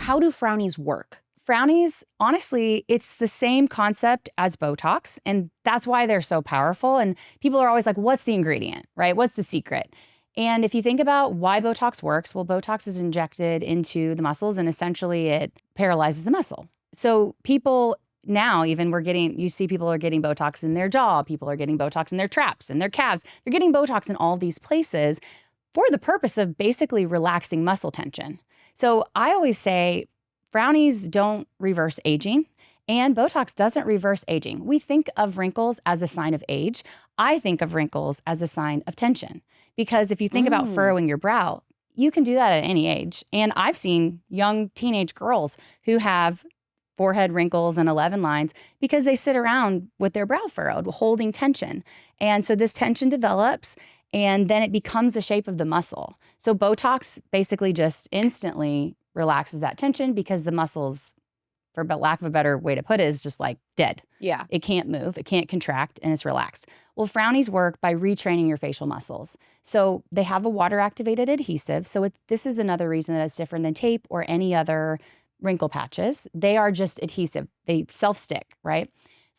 how do Frownies work? Frownies, honestly, it's the same concept as Botox, and that's why they're so powerful. And people are always like, what's the ingredient, right? What's the secret? And if you think about why Botox works, well, Botox is injected into the muscles and essentially it paralyzes the muscle. So people now, even you see people are getting Botox in their jaw, people are getting Botox in their traps and their calves. They're getting Botox in all these places for the purpose of basically relaxing muscle tension. So I always say, Frownies don't reverse aging, and Botox doesn't reverse aging. We think of wrinkles as a sign of age. I think of wrinkles as a sign of tension, because if you think about furrowing your brow, you can do that at any age. And I've seen young teenage girls who have forehead wrinkles and 11 lines because they sit around with their brow furrowed, holding tension. And so this tension develops, and then it becomes the shape of the muscle. So Botox basically just instantly relaxes that tension because the muscles, for lack of a better way to put it, is just like dead. Yeah. It can't move, it can't contract, and it's relaxed. Well, Frownies work by retraining your facial muscles. So they have a water-activated adhesive. So this is another reason that it's different than tape or any other wrinkle patches. They are just adhesive. They self-stick, right?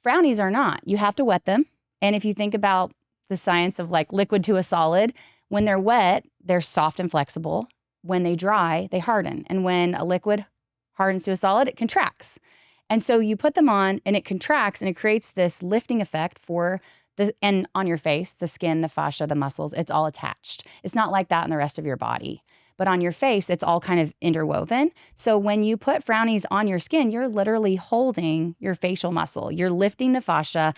Frownies are not. You have to wet them. And if you think about the science of like liquid to a solid, when they're wet, they're soft and flexible. When they dry, they harden. And when a liquid hardens to a solid, it contracts. And so you put them on and it contracts and it creates this lifting effect and on your face, the skin, the fascia, the muscles, it's all attached. It's not like that in the rest of your body. But on your face, it's all kind of interwoven. So when you put Frownies on your skin, you're literally holding your facial muscle. You're lifting the fascia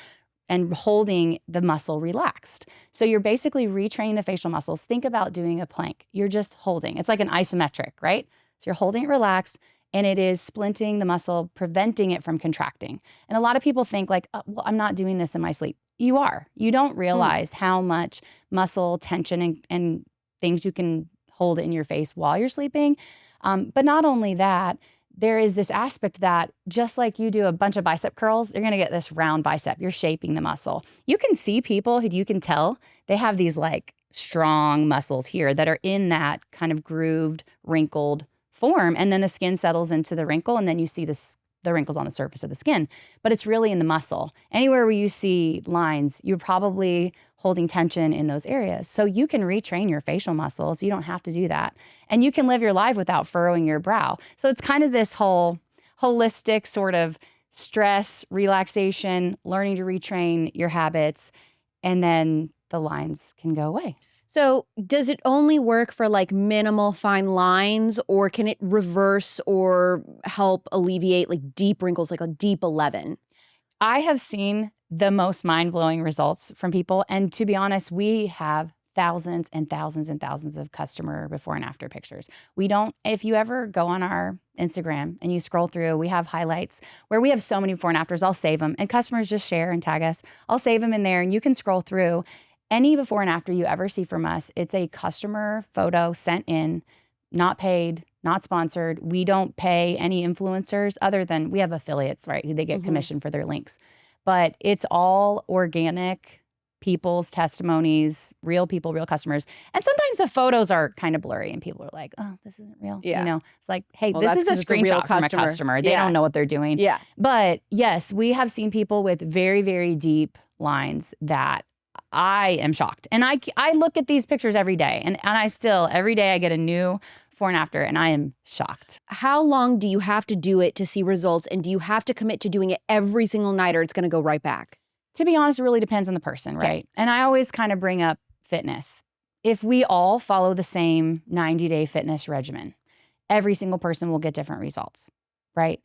and holding the muscle relaxed. So you're basically retraining the facial muscles. Think about doing a plank. You're just holding. It's like an isometric, right? So you're holding it relaxed, and it is splinting the muscle, preventing it from contracting. And a lot of people think like, oh, well, I'm not doing this in my sleep. You are. You don't realize how much muscle tension and things you can hold in your face while you're sleeping. But not only that, there is this aspect that just like you do a bunch of bicep curls, you're going to get this round bicep. You're shaping the muscle. You can see people who you can tell they have these like strong muscles here that are in that kind of grooved, wrinkled form. And then the skin settles into the wrinkle, and then you see the wrinkles on the surface of the skin. But it's really in the muscle. Anywhere where you see lines, you're probably holding tension in those areas. So you can retrain your facial muscles. You don't have to do that. And you can live your life without furrowing your brow. So it's kind of this whole holistic sort of stress, relaxation, learning to retrain your habits, and then the lines can go away. So does it only work for like minimal fine lines, or can it reverse or help alleviate like deep wrinkles, like a deep 11? I have seen the most mind-blowing results from people. And to be honest, we have thousands and thousands and thousands of customer before and after pictures. If you ever go on our Instagram and you scroll through, we have highlights where we have so many before and afters. I'll save them, and customers just share and tag us. I'll save them in there, and you can scroll through. Any before and after you ever see from us, it's a customer photo sent in, not paid, not sponsored. We don't pay any influencers other than we have affiliates, right? Who they get commission for their links. But it's all organic people's testimonies, real people, real customers. And sometimes the photos are kind of blurry and people are like, oh, this isn't real. Yeah. You know, it's like, hey, Well, this that's is a 'cause it's a real screenshot from a customer. They don't know what they're doing. Yeah. But yes, we have seen people with very, very deep lines that I am shocked. And I look at these pictures every day, and every day I get a new before and after, and I am shocked. How long do you have to do it to see results? And do you have to commit to doing it every single night, or it's going to go right back? To be honest, it really depends on the person, right? And I always kind of bring up fitness. If we all follow the same 90-day fitness regimen, every single person will get different results, right?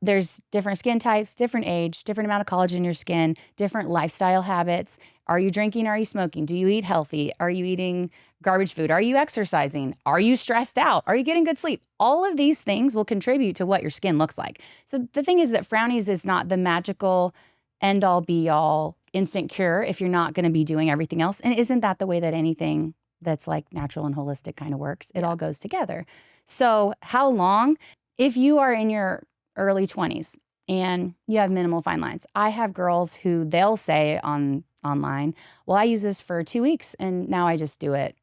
There's different skin types, different age, different amount of collagen in your skin, different lifestyle habits. Are you drinking? Are you smoking? Do you eat healthy? Are you eating garbage food? Are you exercising? Are you stressed out? Are you getting good sleep? All of these things will contribute to what your skin looks like. So the thing is that Frownies is not the magical end-all, be-all, instant cure if you're not going to be doing everything else. And isn't that the way that anything that's like natural and holistic kind of works? It all goes together. So how long? If you are in your early 20s and you have minimal fine lines, I have girls who they'll say online, well, I use this for 2 weeks and now I just do it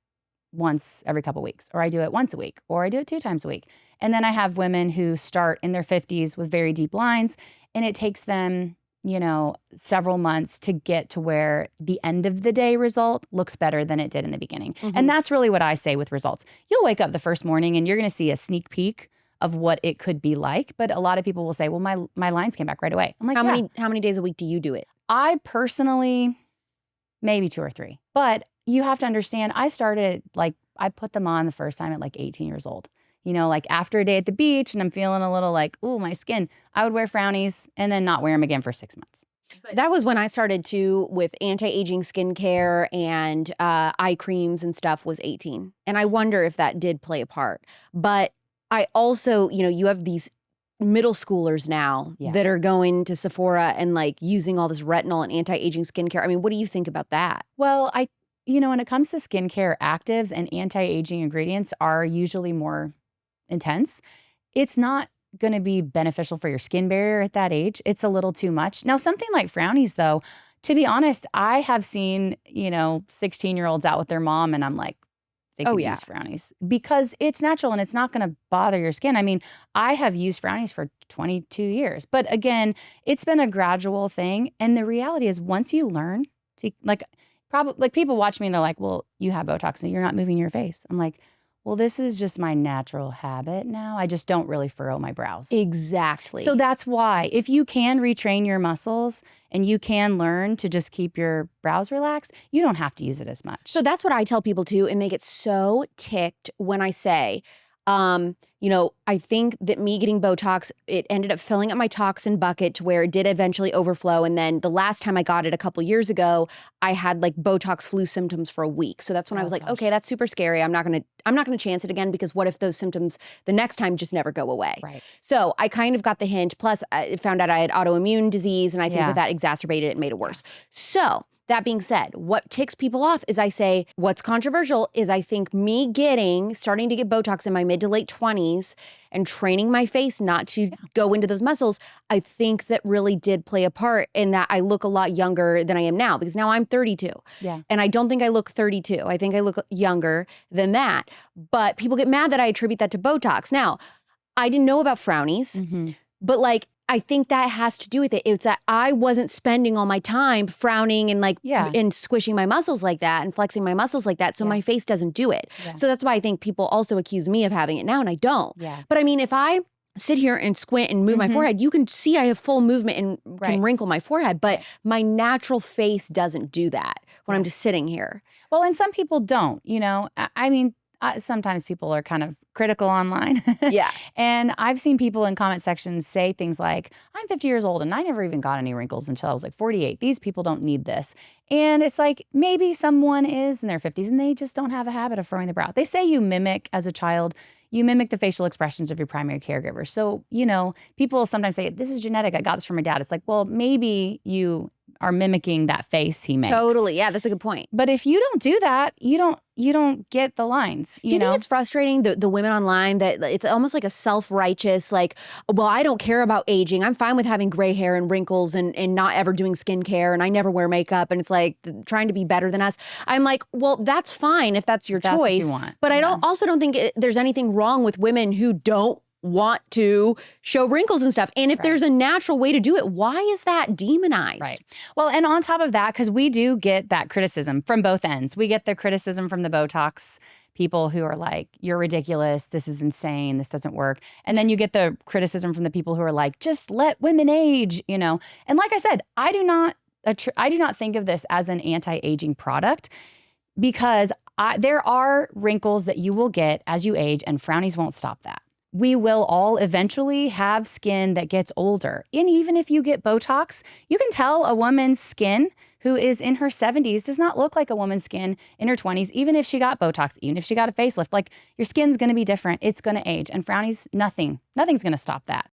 once every couple weeks, or I do it once a week, or I do it 2 times a week. And then I have women who start in their 50s with very deep lines, and it takes them, several months to get to where the end of the day result looks better than it did in the beginning. And that's really what I say with results. You'll wake up the first morning and you're going to see a sneak peek of what it could be like. But a lot of people will say, well, my lines came back right away. I'm like, how many days a week do you do it? I personally, maybe 2 or 3. But you have to understand, I started, I put them on the first time at 18 years old. After a day at the beach and I'm feeling a little ooh, my skin, I would wear Frownies and then not wear them again for 6 months. That was when I started too with anti-aging skincare and eye creams and stuff was 18. And I wonder if that did play a part. But I also, you have these middle schoolers now that are going to Sephora and using all this retinol and anti-aging skincare. I mean, what do you think about that? Well, when it comes to skincare, actives and anti-aging ingredients are usually more intense. It's not going to be beneficial for your skin barrier at that age. It's a little too much. Now, something like Frownies, though, to be honest, I have seen, 16-year-olds out with their mom, and I'm like, they could use Frownies because it's natural and it's not going to bother your skin. I mean, I have used Frownies for 22 years. But again, it's been a gradual thing. And the reality is once you learn to, people watch me and they're like, well, you have Botox and you're not moving your face. I'm like, well, this is just my natural habit now. I just don't really furrow my brows. Exactly. So that's why if you can retrain your muscles and you can learn to just keep your brows relaxed, you don't have to use it as much. So that's what I tell people too. And they get so ticked when I say, I think that me getting Botox, it ended up filling up my toxin bucket to where it did eventually overflow. And then the last time I got it a couple years ago, I had Botox flu symptoms for a week. So that's when I was like, okay, that's super scary. I'm not gonna chance it again because what if those symptoms the next time just never go away? Right. So I kind of got the hint. Plus, I found out I had autoimmune disease, and I think that exacerbated it and made it worse. So that being said, what ticks people off is I say, what's controversial is I think me starting to get Botox in my mid to late 20s and training my face not to go into those muscles, I think that really did play a part in that I look a lot younger than I am now because now I'm 32. Yeah. And I don't think I look 32. I think I look younger than that. But people get mad that I attribute that to Botox. Now, I didn't know about Frownies, but I think that has to do with it. It's that I wasn't spending all my time frowning and and squishing my muscles like that and flexing my muscles like that. So my face doesn't do it. Yeah. So that's why I think people also accuse me of having it now and I don't. Yeah. But I mean, if I sit here and squint and move my forehead, you can see I have full movement and can wrinkle my forehead, but my natural face doesn't do that when I'm just sitting here. Well, and some people don't, I mean, sometimes people are kind of critical online. Yeah. And I've seen people in comment sections say things like, I'm 50 years old and I never even got any wrinkles until I was 48. These people don't need this. And it's maybe someone is in their 50s and they just don't have a habit of furrowing the brow. They say you mimic as a child, you mimic the facial expressions of your primary caregiver. So, people sometimes say, this is genetic. I got this from my dad. It's well, maybe you are mimicking that face he makes. Totally. Yeah, that's a good point. But if you don't do that, you don't get the lines. Do you think it's frustrating, the women online, that it's almost like a self-righteous, well, I don't care about aging. I'm fine with having gray hair and wrinkles and not ever doing skincare and I never wear makeup and it's trying to be better than us. I'm like, well, that's fine if that's your choice. What you want. But I don't think there's anything wrong with women who don't want to show wrinkles and stuff. And if there's a natural way to do it, why is that demonized? Right. Well, and on top of that, because we do get that criticism from both ends. We get the criticism from the Botox people who are like, you're ridiculous. This is insane. This doesn't work. And then you get the criticism from the people who are like, just let women age, And like I said, I do not think of this as an anti-aging product because there are wrinkles that you will get as you age and Frownies won't stop that. We will all eventually have skin that gets older. And even if you get Botox, you can tell a woman's skin who is in her 70s does not look like a woman's skin in her 20s, even if she got Botox, even if she got a facelift. Your skin's going to be different. It's going to age. And Frownies, nothing's going to stop that.